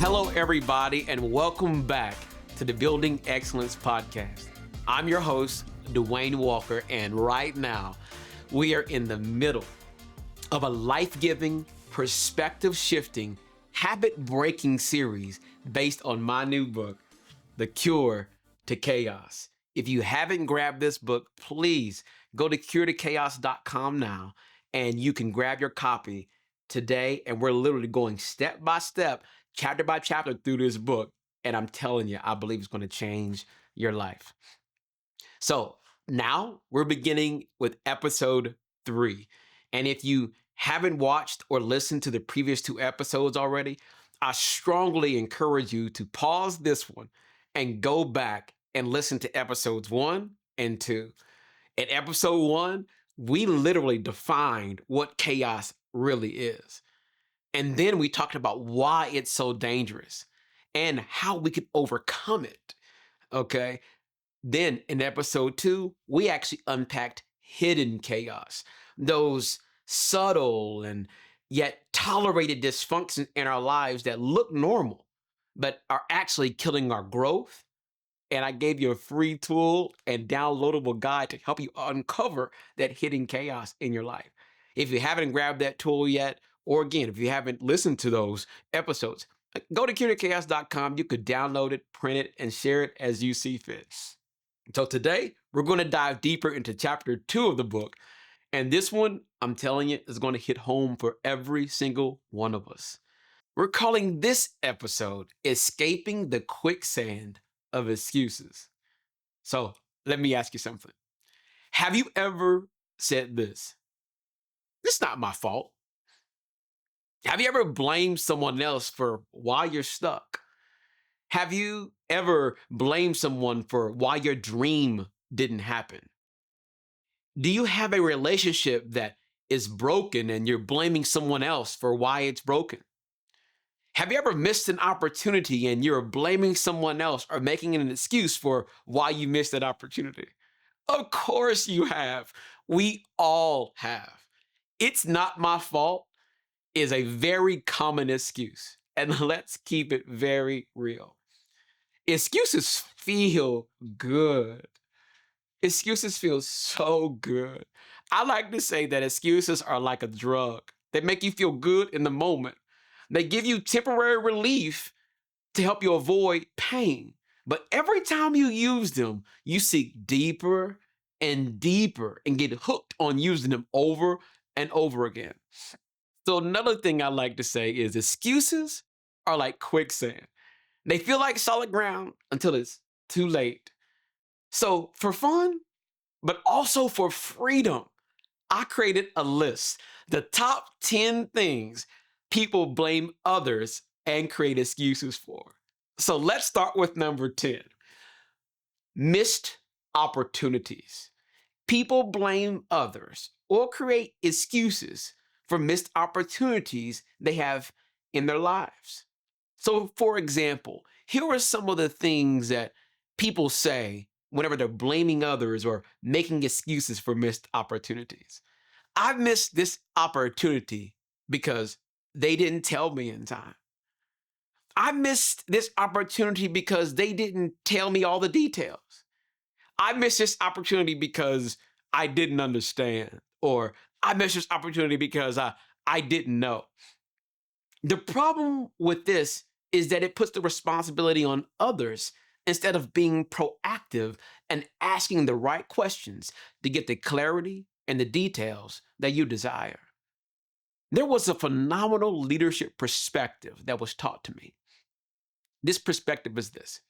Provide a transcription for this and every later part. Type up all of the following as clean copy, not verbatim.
Hello, everybody, and welcome back to the Building Excellence Podcast. I'm your host, Dwayne Walker, and right now we are in the middle of a life-giving, perspective-shifting, habit-breaking series based on my new book, The Cure to Chaos. If you haven't grabbed this book, please go to curetochaos.com now, and you can grab your copy today. And we're literally going step by step, chapter by chapter through this book. And I'm telling you, I believe it's going to change your life. So now we're beginning with episode 3. And if you haven't watched or listened to the previous 2 episodes already, I strongly encourage you to pause this one and go back and listen to episodes 1 and 2. In episode 1, we literally defined what chaos really is. And then we talked about why it's so dangerous and how we can overcome it. Okay. Then in episode 2, we actually unpacked hidden chaos, those subtle and yet tolerated dysfunctions in our lives that look normal, but are actually killing our growth. And I gave you a free tool and downloadable guide to help you uncover that hidden chaos in your life. If you haven't grabbed that tool yet, or again, if you haven't listened to those episodes, go to curetochaos.com. You could download it, print it, and share it as you see fit. So today, we're going to dive deeper into chapter 2 of the book. And this one, I'm telling you, is going to hit home for every single one of us. We're calling this episode Escaping the Quicksand of Excuses. So let me ask you something. Have you ever said this? It's not my fault. Have you ever blamed someone else for why you're stuck? Have you ever blamed someone for why your dream didn't happen? Do you have a relationship that is broken and you're blaming someone else for why it's broken? Have you ever missed an opportunity and you're blaming someone else or making an excuse for why you missed that opportunity? Of course you have. We all have. It's not my fault is a very common excuse. And let's keep it very real. Excuses feel good. Excuses feel so good. I like to say that excuses are like a drug. They make you feel good in the moment. They give you temporary relief to help you avoid pain. But every time you use them, you seek deeper and deeper and get hooked on using them over and over again. So another thing I like to say is excuses are like quicksand. They feel like solid ground until it's too late. So for fun, but also for freedom, I created a list, the top 10 things people blame others and create excuses for. So let's start with number 10, missed opportunities. People blame others or create excuses for missed opportunities they have in their lives. So, for example, here are some of the things that people say whenever they're blaming others or making excuses for missed opportunities. I missed this opportunity because they didn't tell me in time. I missed this opportunity because they didn't tell me all the details. I missed this opportunity because I didn't understand, or I missed this opportunity because I didn't know. The problem with this is that it puts the responsibility on others instead of being proactive and asking the right questions to get the clarity and the details that you desire. There was a phenomenal leadership perspective that was taught to me. This perspective is this.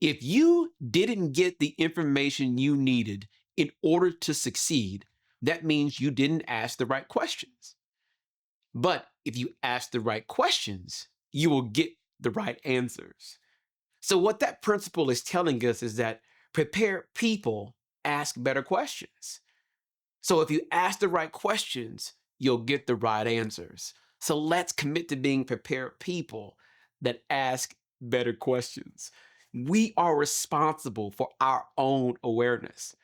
If you didn't get the information you needed in order to succeed, that means you didn't ask the right questions. But if you ask the right questions, you will get the right answers. So what that principle is telling us is that prepared people ask better questions. So if you ask the right questions, you'll get the right answers. So let's commit to being prepared people that ask better questions. We are responsible for our own awareness.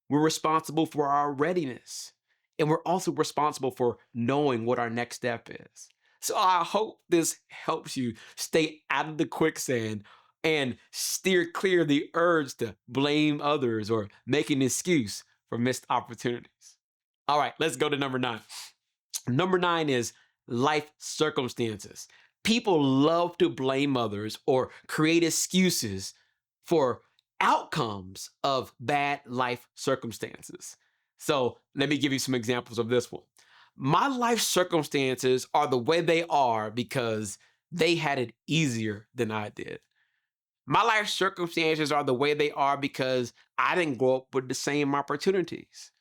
We're responsible for our readiness. And we're also responsible for knowing what our next step is. So I hope this helps you stay out of the quicksand and steer clear the urge to blame others or make an excuse for missed opportunities. All right, let's go to number 9. Number 9 is life circumstances. People love to blame others or create excuses for outcomes of bad life circumstances. So let me give you some examples of this one. My life circumstances are the way they are because they had it easier than I did. My life circumstances are the way they are because I didn't grow up with the same opportunities.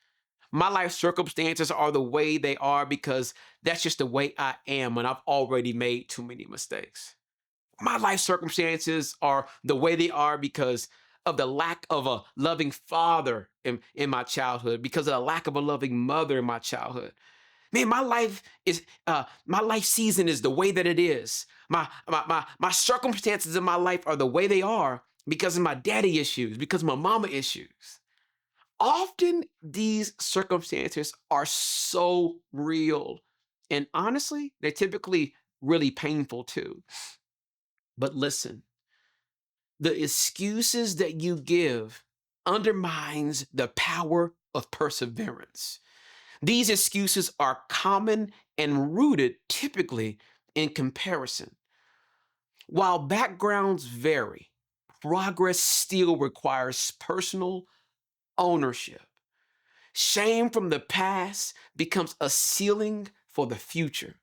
My life circumstances are the way they are because that's just the way I am and I've already made too many mistakes. My life circumstances are the way they are because of the lack of a loving father in my childhood, because of the lack of a loving mother in my childhood. Man, my life season is the way that it is. My circumstances in my life are the way they are because of my daddy issues, because of my mama issues. Often these circumstances are so real. And honestly, they're typically really painful too. But listen, the excuses that you give undermines the power of perseverance. These excuses are common and rooted typically in comparison. While backgrounds vary, progress still requires personal ownership. Shame from the past becomes a ceiling for the future.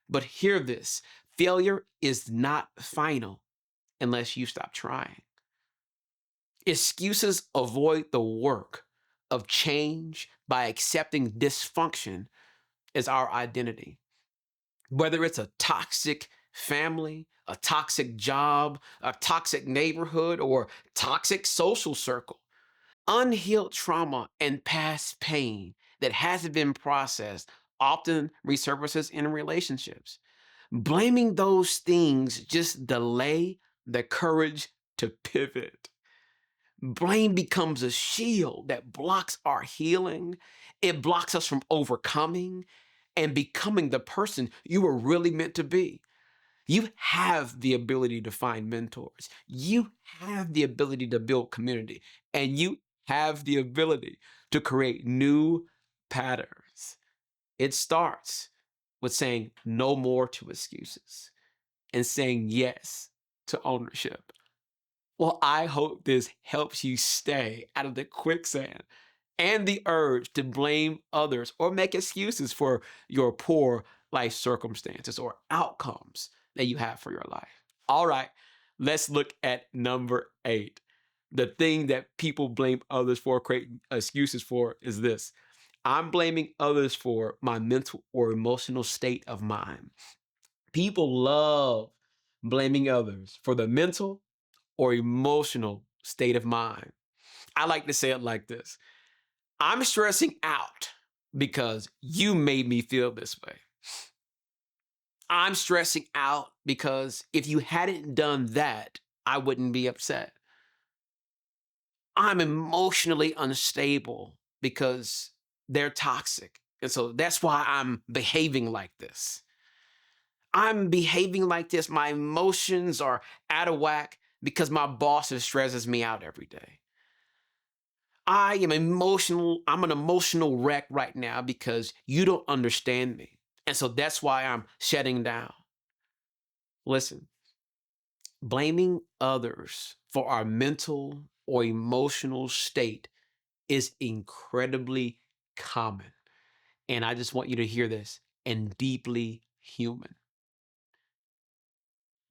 But hear this, failure is not final unless you stop trying. Excuses avoid the work of change by accepting dysfunction as our identity. Whether it's a toxic family, a toxic job, a toxic neighborhood, or toxic social circle, unhealed trauma and past pain that hasn't been processed often resurfaces in relationships. Blaming those things just delay the courage to pivot. Blame becomes a shield that blocks our healing. It blocks us from overcoming and becoming the person you were really meant to be. You have the ability to find mentors. You have the ability to build community. And you have the ability to create new patterns. It starts with saying no more to excuses and saying yes to ownership. Well, I hope this helps you stay out of the quicksand and the urge to blame others or make excuses for your poor life circumstances or outcomes that you have for your life. All right, let's look at number 8. The thing that people blame others for, create excuses for, is this: I'm blaming others for my mental or emotional state of mind. People love blaming others for the mental or emotional state of mind. I like to say it like this: I'm stressing out because you made me feel this way. I'm stressing out because if you hadn't done that, I wouldn't be upset. I'm emotionally unstable because they're toxic. And so that's why I'm behaving like this. I'm behaving like this. My emotions are out of whack because my boss stresses me out every day. I am emotional. I'm an emotional wreck right now because you don't understand me. And so that's why I'm shutting down. Listen, blaming others for our mental or emotional state is incredibly common. And I just want you to hear this, and deeply human.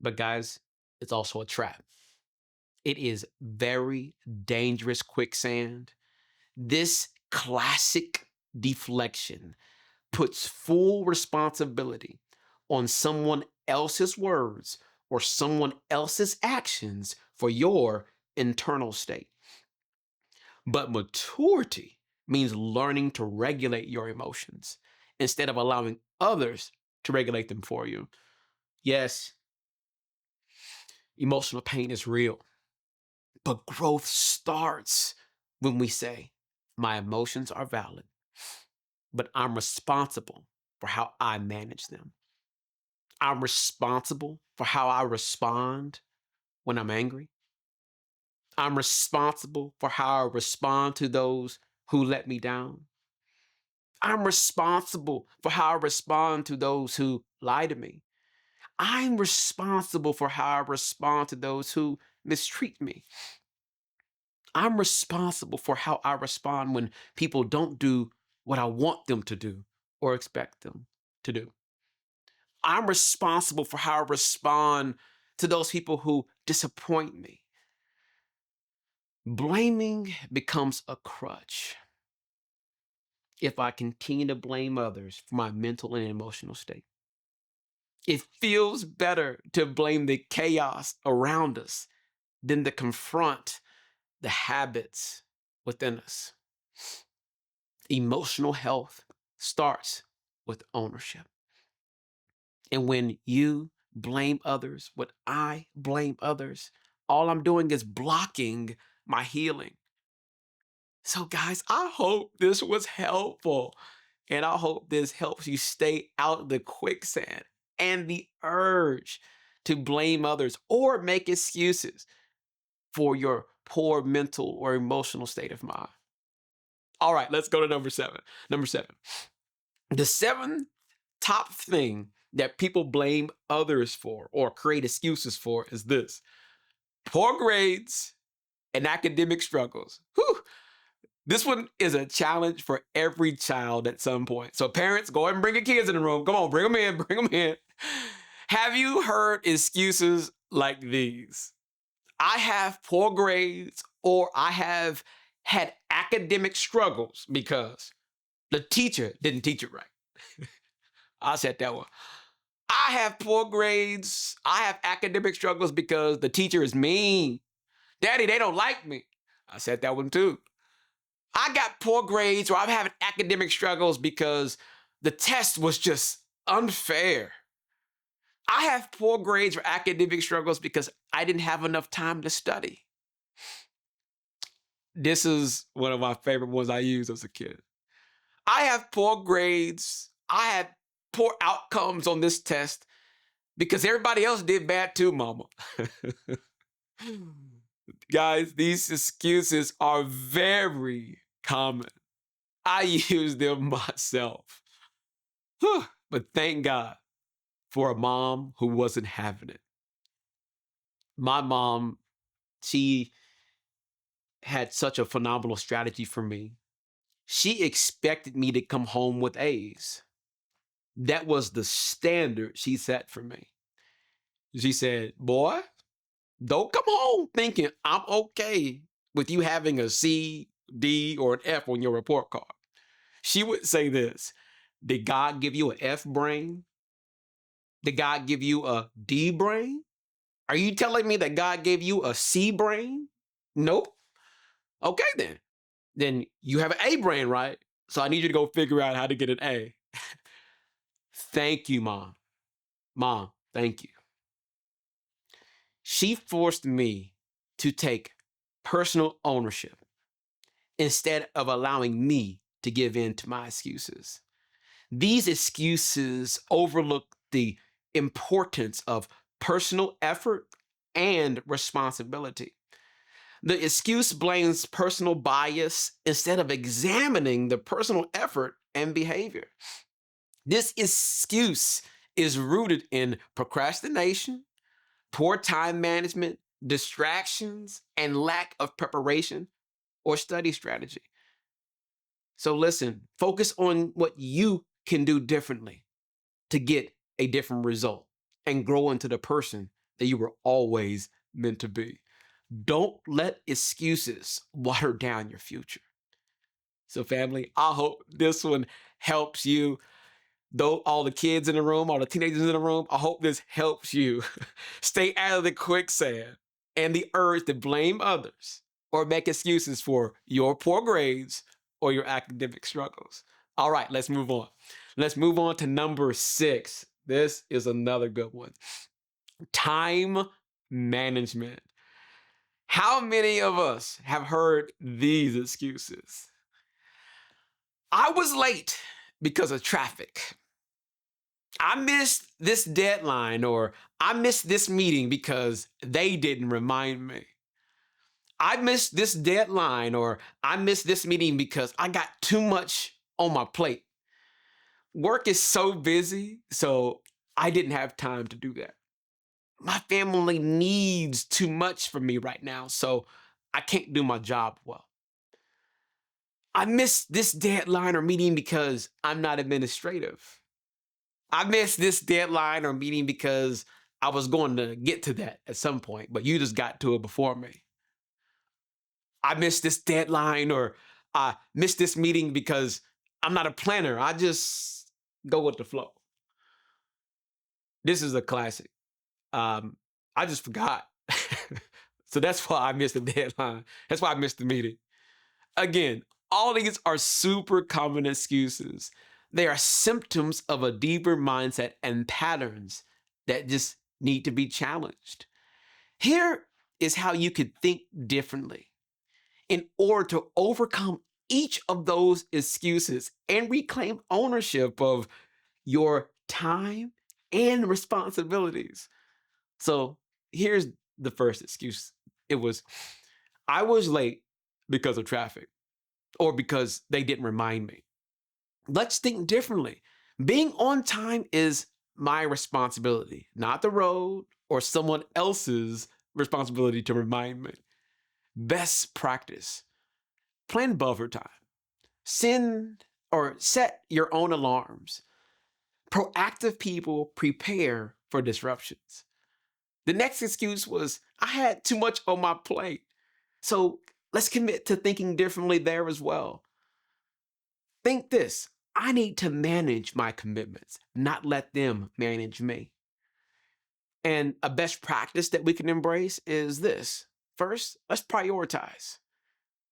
But guys, it's also a trap. It is very dangerous quicksand. This classic deflection puts full responsibility on someone else's words or someone else's actions for your internal state. But maturity means learning to regulate your emotions instead of allowing others to regulate them for you. Yes, emotional pain is real. But growth starts when we say, my emotions are valid, but I'm responsible for how I manage them. I'm responsible for how I respond when I'm angry. I'm responsible for how I respond to those who let me down. I'm responsible for how I respond to those who lie to me. I'm responsible for how I respond to those who mistreat me. I'm responsible for how I respond when people don't do what I want them to do or expect them to do. I'm responsible for how I respond to those people who disappoint me. Blaming becomes a crutch if I continue to blame others for my mental and emotional state. It feels better to blame the chaos around us than to confront the habits within us. Emotional health starts with ownership. And when you blame others, when I blame others, all I'm doing is blocking my healing. So, guys, I hope this was helpful. And I hope this helps you stay out of the quicksand and the urge to blame others or make excuses for your poor mental or emotional state of mind. All right, let's go to number seven. Number seven. The seventh top thing that people blame others for or create excuses for is this: poor grades and academic struggles. Whew. This one is a challenge for every child at some point. So parents, go ahead and bring your kids in the room. Come on, bring them in, bring them in. Have you heard excuses like these? I have poor grades or I have had academic struggles because the teacher didn't teach it right. I said that one. I have poor grades. I have academic struggles because the teacher is mean. Daddy, they don't like me. I said that one too. I got poor grades or I'm having academic struggles because the test was just unfair. I have poor grades or academic struggles because I didn't have enough time to study. This is one of my favorite ones I used as a kid. I have poor grades. I had poor outcomes on this test because everybody else did bad too, mama. Guys, these excuses are very common. I use them myself. Whew. But thank God for a mom who wasn't having it. My mom, she had such a phenomenal strategy for me. She expected me to come home with A's. That was the standard she set for me. She said, boy, don't come home thinking I'm okay with you having a C, D, or an F on your report card. She would say this: did God give you an F brain? Did God give you a D brain? Are you telling me that God gave you a C brain? Nope. Okay, then. Then you have an A brain, right? So I need you to go figure out how to get an A. Thank you, Mom. Mom, thank you. She forced me to take personal ownership instead of allowing me to give in to my excuses. These excuses overlook the importance of personal effort and responsibility. The excuse blames personal bias instead of examining the personal effort and behavior. This excuse is rooted in procrastination, poor time management, distractions, and lack of preparation or study strategy. So listen, focus on what you can do differently to get a different result and grow into the person that you were always meant to be. Don't let excuses water down your future. So, family, I hope this one helps you. Though all the kids in the room, all the teenagers in the room, I hope this helps you stay out of the quicksand and the urge to blame others or make excuses for your poor grades or your academic struggles. All right, let's move on. Let's move on to number 6. This is another good one: time management. How many of us have heard these excuses? I was late because of traffic. I missed this deadline, or I missed this meeting because they didn't remind me. I missed this deadline, or I missed this meeting because I got too much on my plate. Work is so busy, so I didn't have time to do that. My family needs too much from me right now, so I can't do my job well. I missed this deadline or meeting because I'm not administrative. I missed this deadline or meeting because I was going to get to that at some point, but you just got to it before me. I missed this deadline or I missed this meeting because I'm not a planner. I just go with the flow. This is a classic. Um, I just forgot. So that's why I missed the deadline. That's why I missed the meeting. Again, all these are super common excuses. They are symptoms of a deeper mindset and patterns that just need to be challenged. Here is how you could think differently in order to overcome each of those excuses and reclaim ownership of your time and responsibilities. So here's the first excuse. It was, I was late because of traffic or because they didn't remind me. Let's think differently. Being on time is my responsibility, not the road or someone else's responsibility to remind me. Best practice: plan buffer time. Send or set your own alarms. Proactive people prepare for disruptions. The next excuse was, I had too much on my plate. So let's commit to thinking differently there as well. Think this: I need to manage my commitments, not let them manage me. And a best practice that we can embrace is this: first, let's prioritize,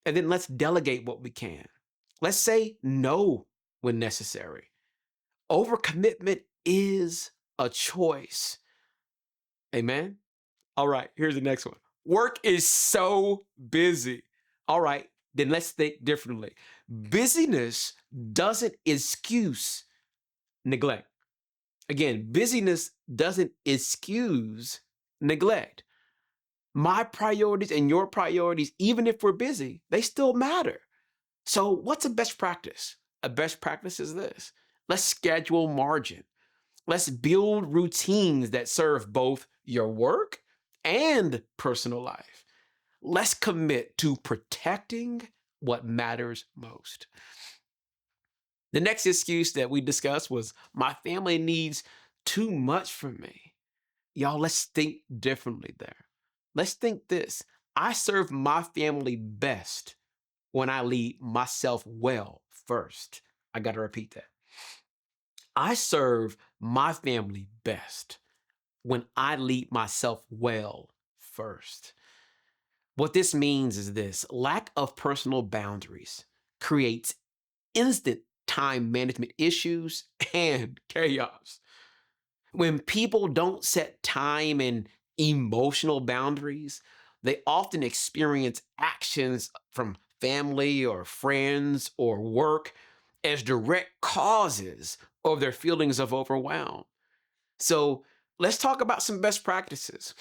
and then let's delegate what we can. Let's say no when necessary. Overcommitment is a choice. Amen. All right, here's the next one. Work is so busy. All right, then let's think differently. Busyness doesn't excuse neglect. Again, busyness doesn't excuse neglect. My priorities and your priorities, even if we're busy, they still matter. So, what's a best practice? A best practice is this: let's schedule margin. Let's build routines that serve both your work and personal life. Let's commit to protecting what matters most. The next excuse that we discussed was, my family needs too much from me. Y'all, let's think differently there. Let's think this: I serve my family best when I lead myself well first. I got to repeat that. I serve my family best when I lead myself well first. What this means is this: lack of personal boundaries creates instant time management issues and chaos. When people don't set time and emotional boundaries, they often experience actions from family or friends or work as direct causes of their feelings of overwhelm. So let's talk about some best practices.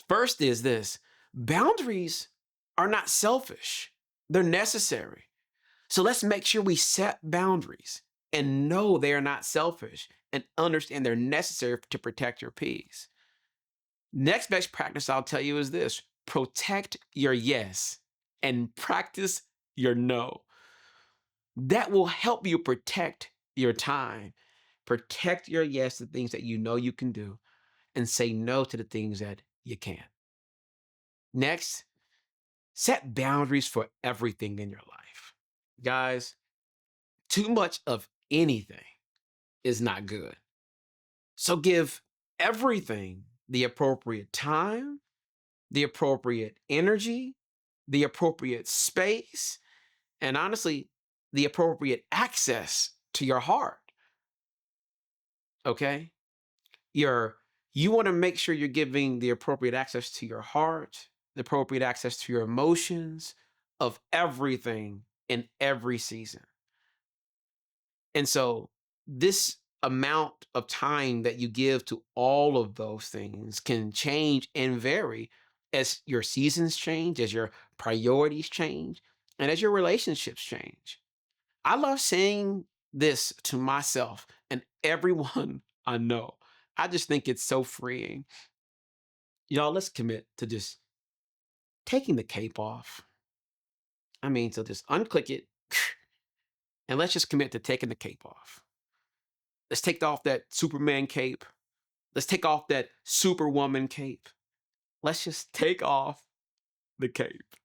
First is this: boundaries are not selfish, they're necessary. So let's make sure we set boundaries and know they are not selfish and understand they're necessary to protect your peace. Next best practice I'll tell you is this: protect your yes and practice your no. That will help you protect your time, protect your yes to things that you know you can do, and say no to the things that you can't. Next, set boundaries for everything in your life. Guys, too much of anything is not good. So give everything the appropriate time, the appropriate energy, the appropriate space, and honestly, the appropriate access to your heart. Okay? Your you want to make sure you're giving the appropriate access to your heart, the appropriate access to your emotions, of everything in every season. And so, this amount of time that you give to all of those things can change and vary as your seasons change, as your priorities change, and as your relationships change. I love saying this to myself and everyone I know. I just think it's so freeing. Y'all, let's commit to just taking the cape off. I mean, so just unclick it and let's just commit to taking the cape off. Let's take off that Superman cape. Let's take off that Superwoman cape. Let's just take off the cape.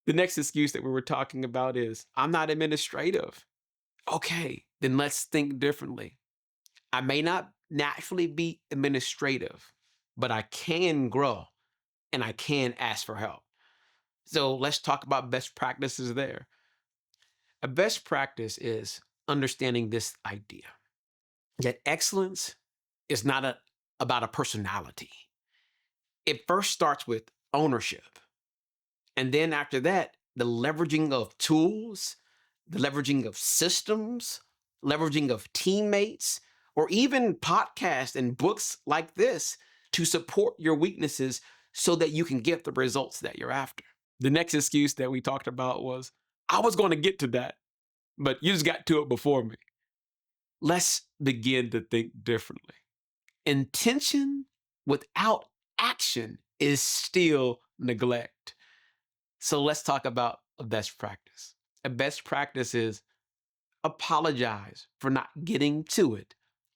The next excuse that we were talking about is I'm not administrative. Okay, then let's think differently. I may not naturally be administrative, but I can grow and I can ask for help. So let's talk about best practices there. A best practice is understanding this idea that excellence is not about a personality. It first starts with ownership. And then after that, the leveraging of tools, the leveraging of systems, leveraging of teammates, or even podcasts and books like this to support your weaknesses so that you can get the results that you're after. The next excuse that we talked about was, I was going to get to that, but you just got to it before me. Let's begin to think differently. Intention without action is still neglect. So let's talk about a best practice. A best practice is apologize for not getting to it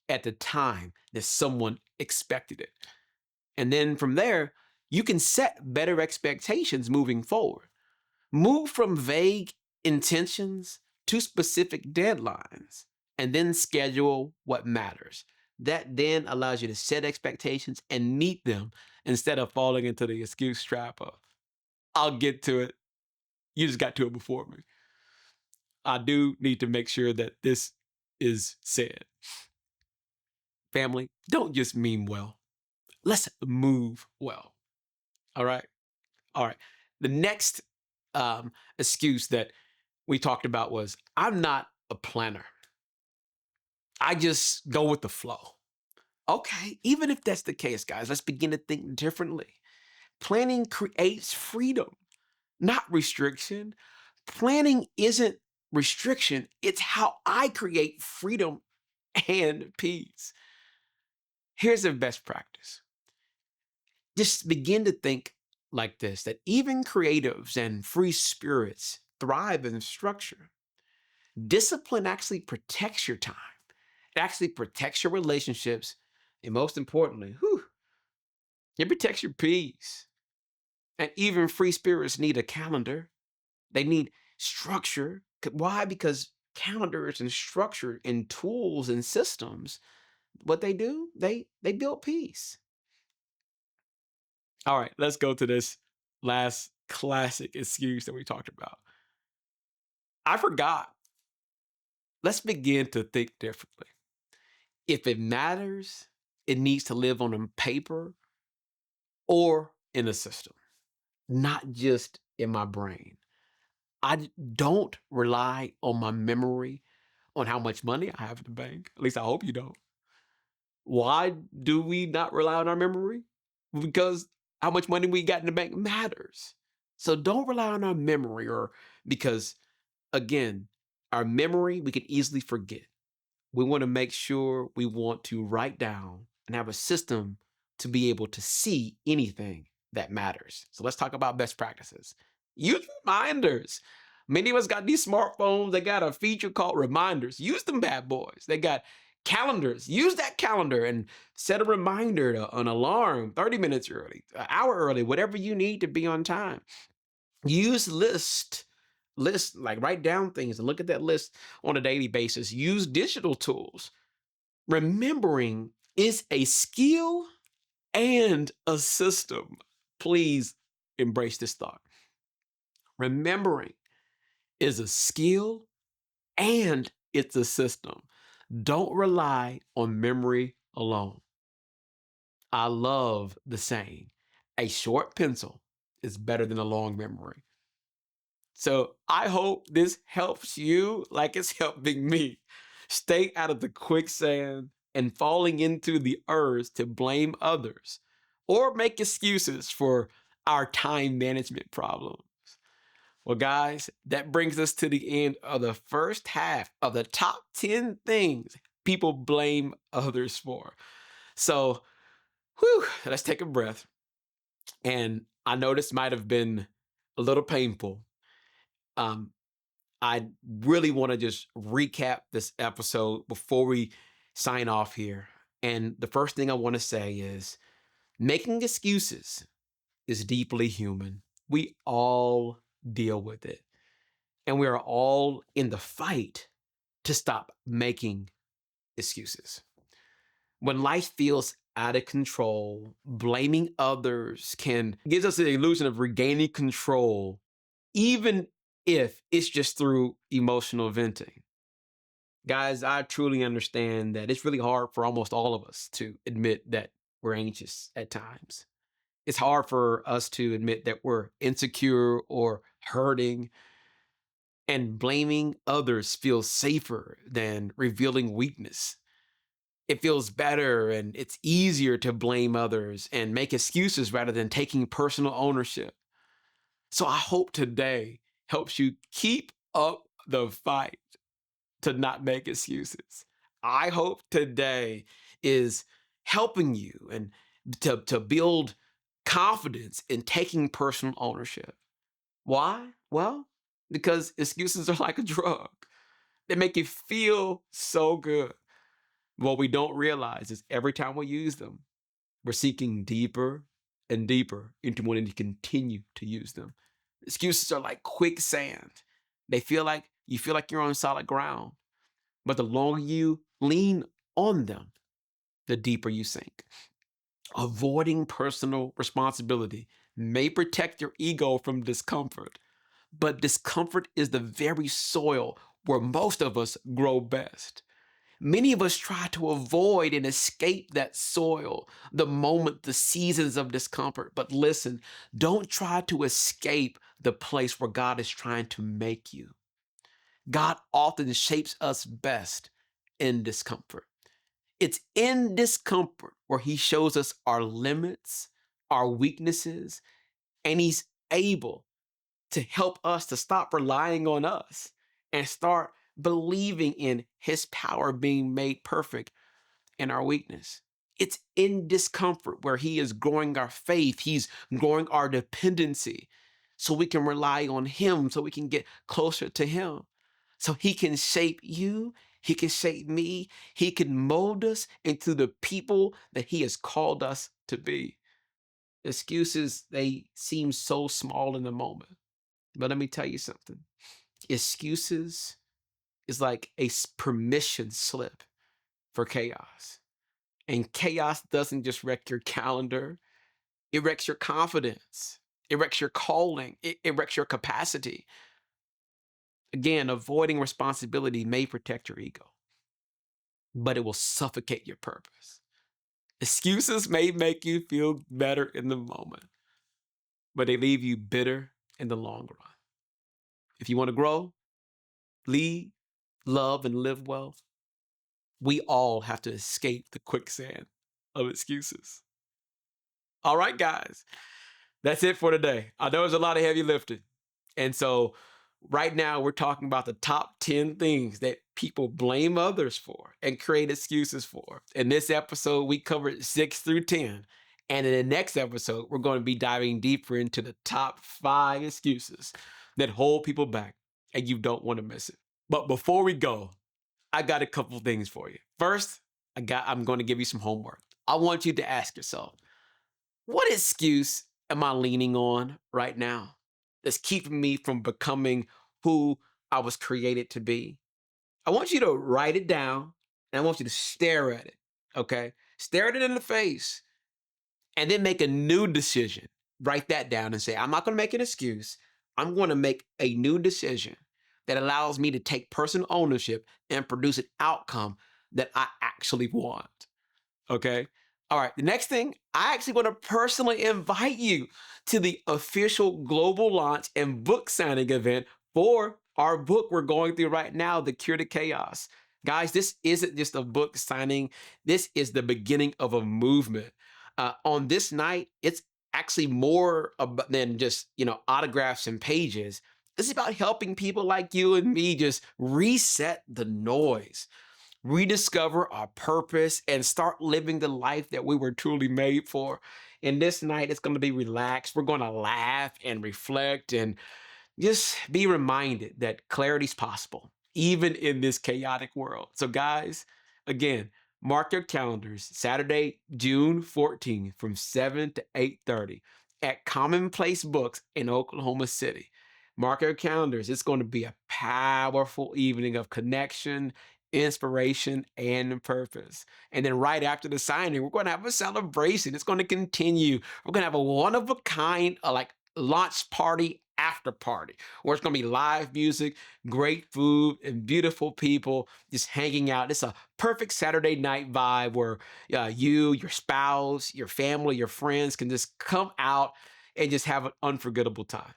at the time that someone expected it. And then from there, you can set better expectations moving forward. Move from vague intentions to specific deadlines and then schedule what matters. That then allows you to set expectations and meet them instead of falling into the excuse trap of, I'll get to it. You just got to it before me. I do need to make sure that this is said. Family, don't just mean well. Let's move well. All right. All right. The next excuse that we talked about was I'm not a planner. I just go with the flow. Okay. Even if that's the case, guys, let's begin to think differently. Planning creates freedom, not restriction. Planning isn't restriction, it's how I create freedom and peace. Here's a best practice. Just begin to think like this, that even creatives and free spirits thrive in structure. Discipline actually protects your time. It actually protects your relationships. And most importantly, it protects your peace. And even free spirits need a calendar. They need structure. Why? Because calendars and structure and tools and systems, what they do, they build peace. All right, let's go to this last classic excuse that we talked about. I forgot. Let's begin to think differently. If it matters, it needs to live on a paper or in a system, not just in my brain. Don't rely on my memory on how much money I have in the bank. At least I hope you don't. Why do we not rely on our memory? Because how much money we got in the bank matters. So don't rely on our memory, or because again, our memory we can easily forget. We want to make sure we want to write down and have a system to be able to see anything that matters. So let's talk about best practices. Use reminders. Many of us got these smartphones. They got a feature called reminders. Use them bad boys. They got calendars. Use that calendar and set a reminder to an alarm 30 minutes early, an hour early, whatever you need to be on time. Use list, like write down things and look at that list on a daily basis. Use digital tools. Remembering is a skill and a system. Please embrace this thought. Remembering is a skill and it's a system. Don't rely on memory alone. I love the saying, A short pencil is better than a long memory. So I hope this helps you like it's helping me. Stay out of the quicksand and falling into the earth to blame others or make excuses for our time management problems. Well, guys, that brings us to the end of the first half of the top 10 things people blame others for. So, let's take a breath. And I know this might have been a little painful. Um, I really want to just recap this episode before we sign off here. And the first thing I want to say is making excuses is deeply human. We all deal with it. And we are all in the fight to stop making excuses. When life feels out of control, blaming others can gives us the illusion of regaining control, even if it's just through emotional venting. Guys, I truly understand that it's really hard for almost all of us to admit that we're anxious at times. It's hard for us to admit that we're insecure or hurting, and blaming others feels safer than revealing weakness. It feels better and it's easier to blame others and make excuses rather than taking personal ownership. So I hope today helps you keep up the fight to not make excuses. I hope today is helping you and to build confidence in taking personal ownership. Why? Well, because excuses are like a drug. They make you feel so good. What we don't realize is every time we use them, we're seeking deeper and deeper into wanting to continue to use them. Excuses are like quicksand. They feel like you feel like you're on solid ground, but the longer you lean on them, the deeper you sink. Avoiding personal responsibility may protect your ego from discomfort, but discomfort is the very soil where most of us grow best. Many of us try to avoid and escape that soil, the moment, the seasons of discomfort. But listen, don't try to escape the place where God is trying to make you. God often shapes us best in discomfort. It's in discomfort where He shows us our limits, our weaknesses, and He's able to help us to stop relying on us and start believing in His power being made perfect in our weakness. It's in discomfort where He is growing our faith, He's growing our dependency so we can rely on Him, so we can get closer to Him. So He can shape you, He can shape me, He can mold us into the people that He has called us to be. Excuses, they seem so small in the moment. But let me tell you something. Excuses is like a permission slip for chaos. And chaos doesn't just wreck your calendar, it wrecks your confidence, it wrecks your calling, it wrecks your capacity. Again, avoiding responsibility may protect your ego, but it will suffocate your purpose. Excuses may make you feel better in the moment, but they leave you bitter in the long run. If you want to grow, lead, love, and live well, we all have to escape the quicksand of excuses. All right, guys, that's it for today. I know there's a lot of heavy lifting. And so, right now, we're talking about the top 10 things that people blame others for and create excuses for. In this episode, we covered 6 through 10. And in the next episode, we're going to be diving deeper into the top 5 excuses that hold people back, and you don't want to miss it. But before we go, I got a couple things for you. First, I'm going to give you some homework. I want you to ask yourself, what excuse am I leaning on right now that's keeping me from becoming who I was created to be? I want you to write it down and I want you to stare at it. Okay? Stare at it in the face and then make a new decision. Write that down and say, I'm not going to make an excuse. I'm going to make a new decision that allows me to take personal ownership and produce an outcome that I actually want. Okay? All right, the next thing, I actually want to personally invite you to the official global launch and book signing event for our book we're going through right now, The Cure to Chaos. Guys, this isn't just a book signing, this is the beginning of a movement. On this night, it's actually more than just, autographs and pages. It's about helping people like you and me just reset the noise, rediscover our purpose, and start living the life that we were truly made for. And this night, it's going to be relaxed. We're going to laugh and reflect and just be reminded that clarity is possible, even in this chaotic world. So, guys, again, mark your calendars. Saturday, June 14th, from 7 to 8:30 at Commonplace Books in Oklahoma City. Mark your calendars. It's going to be a powerful evening of connection, inspiration, and purpose. And then right after the signing, we're going to have a celebration. It's going to continue. We're going to have a one of a kind, like launch party after party, where it's going to be live music, great food, and beautiful people just hanging out. It's a perfect Saturday night vibe where you, your spouse, your family, your friends can just come out and just have an unforgettable time.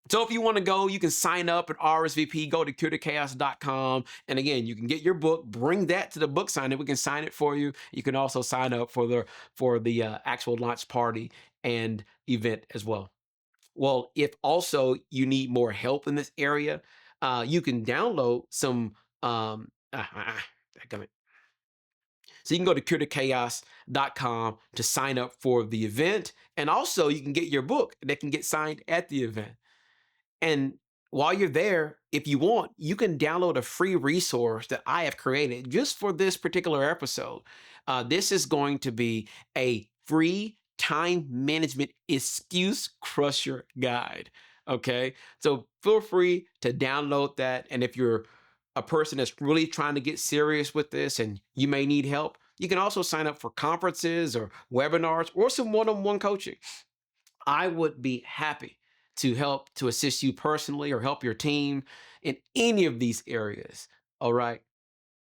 So if you want to go, you can sign up at RSVP, go to curetochaos.com. And again, you can get your book, bring that to the book signing. We can sign it for you. You can also sign up for the actual launch party and event as well. Well, if also you need more help in this area, you can download some. Damn it. So you can go to curetochaos.com to sign up for the event. And also you can get your book that can get signed at the event. And while you're there, if you want, you can download a free resource that I have created just for this particular episode. This is going to be a free time management excuse crusher guide. Okay. So feel free to download that. And if you're a person that's really trying to get serious with this and you may need help, you can also sign up for conferences or webinars or some one-on-one coaching. I would be happy to help to assist you personally or help your team in any of these areas. All right.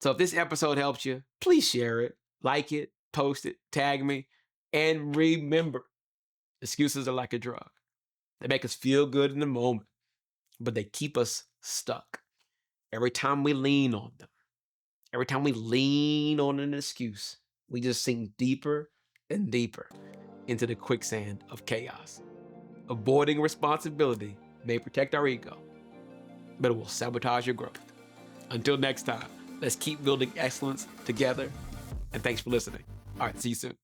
So if this episode helps you, please share it, like it, post it, tag me. And remember, excuses are like a drug. They make us feel good in the moment, but they keep us stuck. Every time we lean on them, every time we lean on an excuse, we just sink deeper and deeper into the quicksand of chaos. Avoiding responsibility may protect our ego, but it will sabotage your growth. Until next time, let's keep building excellence together. And thanks for listening. All right, see you soon.